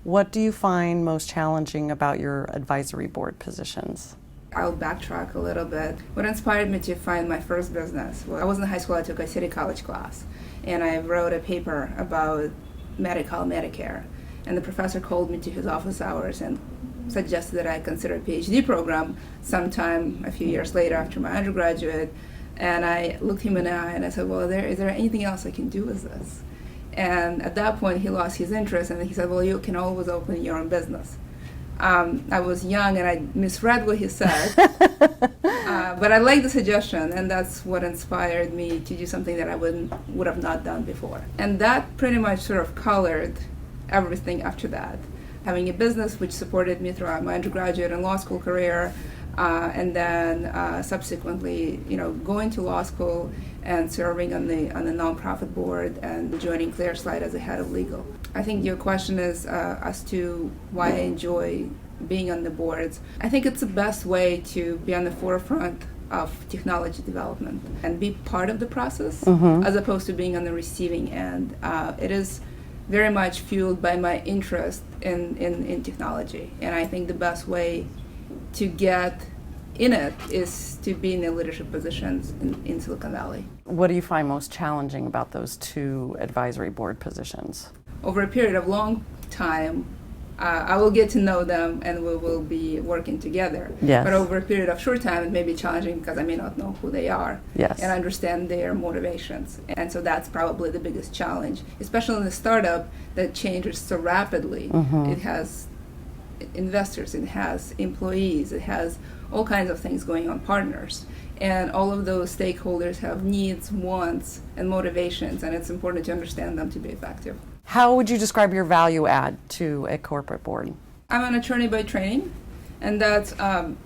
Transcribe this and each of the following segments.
What do you find most challenging about your advisory board positions? I'll backtrack a little bit. What inspired me to find my first business? Well, I was in high school, I took a city college class, and I wrote a paper about Medicare. And the professor called me to his office hours and suggested that I consider a PhD program sometime a few years later after my undergraduate. And I looked him in the eye and I said, well, is there anything else I can do with this? And at that point, he lost his interest, and he said, well, you can always open your own business. I was young and I misread what he said, but I liked the suggestion, and that's what inspired me to do something that I would have not done before. And that pretty much sort of colored everything after that. Having a business which supported me throughout my undergraduate and law school career, and then subsequently, going to law school and serving on the nonprofit board and joining ClearSlide as a head of legal. I think your question is as to why I enjoy being on the boards. I think it's the best way to be on the forefront of technology development and be part of the process, as opposed to being on the receiving end. It is very much fueled by my interest in technology, and I think the best way to get in it is to be in the leadership positions in Silicon Valley. What do you find most challenging about those two advisory board positions? Over a period of long time, I will get to know them and we will be working together. Yes. But over a period of short time, it may be challenging because I may not know who they are, yes, and understand their motivations. And so that's probably the biggest challenge, especially in a startup that changes so rapidly. It has investors, it has employees, it has all kinds of things going on, partners. And all of those stakeholders have needs, wants, and motivations, and it's important to understand them to be effective. How would you describe your value add to a corporate board? I'm an attorney by training, and that's sort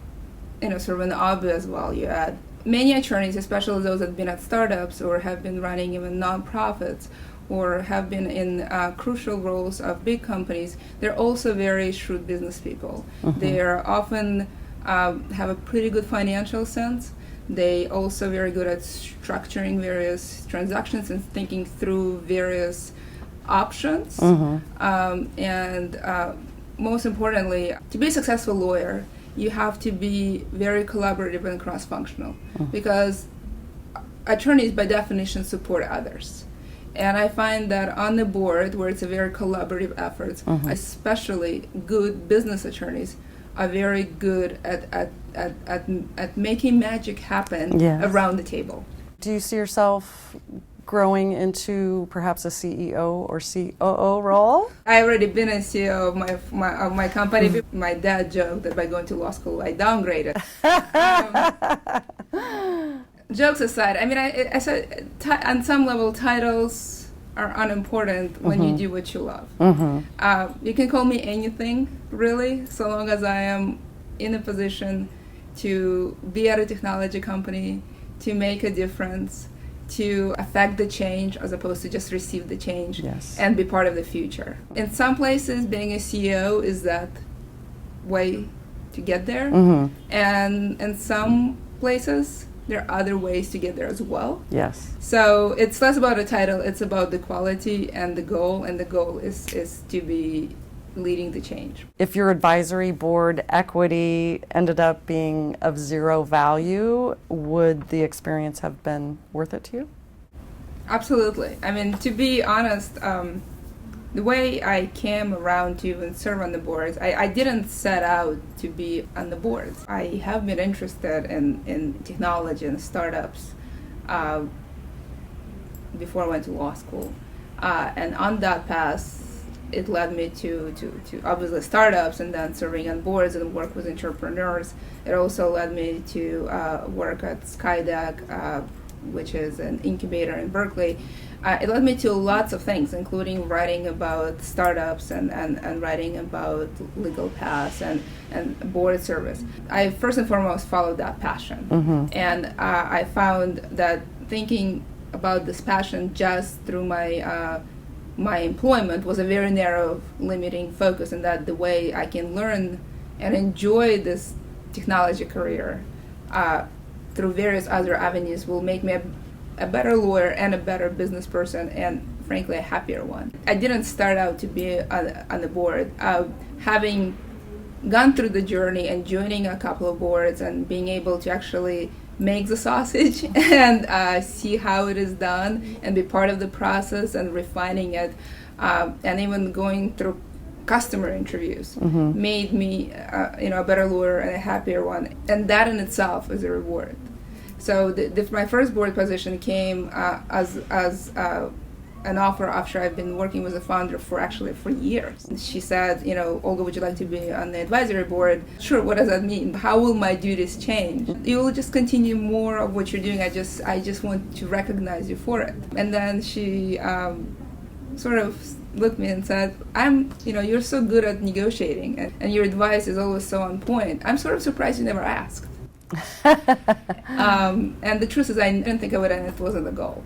of an obvious value add. Many attorneys, especially those that have been at startups or have been running even nonprofits or have been in crucial roles of big companies, they're also very shrewd business people. They are often have a pretty good financial sense. They also very good at structuring various transactions and thinking through various options. And most importantly, to be a successful lawyer, you have to be very collaborative and cross-functional, because attorneys by definition support others. And I find that on the board, where it's a very collaborative effort, especially good business attorneys are very good at making magic happen around the table. Do you see yourself growing into perhaps a CEO or COO role? I already been a CEO of my company. My dad joked that by going to law school, I downgraded. Jokes aside, I mean, I said on some level, titles are unimportant when you do what you love. You can call me anything, really, so long as I am in a position to be at a technology company, to make a difference, to affect the change as opposed to just receive the change, and be part of the future. In some places, being a CEO is that way to get there, and in some places, there are other ways to get there as well. Yes. So it's less about a title, it's about the quality and the goal is to be leading the change. If your advisory board equity ended up being of zero value, would the experience have been worth it to you? Absolutely. I mean, to be honest, the way I came around to and serve on the boards, I didn't set out to be on the boards. I have been interested in technology and startups before I went to law school. And on that path, it led me to obviously startups and then serving on boards and work with entrepreneurs. It also led me to work at Skydeck, which is an incubator in Berkeley. It led me to lots of things, including writing about startups and writing about legal paths and board service. I first and foremost followed that passion. And I found that thinking about this passion just through my employment was a very narrow, limiting focus, and that the way I can learn and enjoy this technology career through various other avenues will make me a better lawyer and a better business person, and frankly, a happier one. I didn't start out to be on the board. Having gone through the journey and joining a couple of boards and being able to actually make the sausage and see how it is done and be part of the process and refining it, and even going through customer interviews made me a better lawyer and a happier one, and that in itself is a reward. So my first board position came as an offer after I've been working with the founder for years. She said, Olga, would you like to be on the advisory board? Sure, what does that mean? How will my duties change? You will just continue more of what you're doing. I just want to recognize you for it. And then she sort of looked at me and said, you're so good at negotiating and your advice is always so on point. I'm sort of surprised you never asked. And the truth is I didn't think of it, and it wasn't the goal.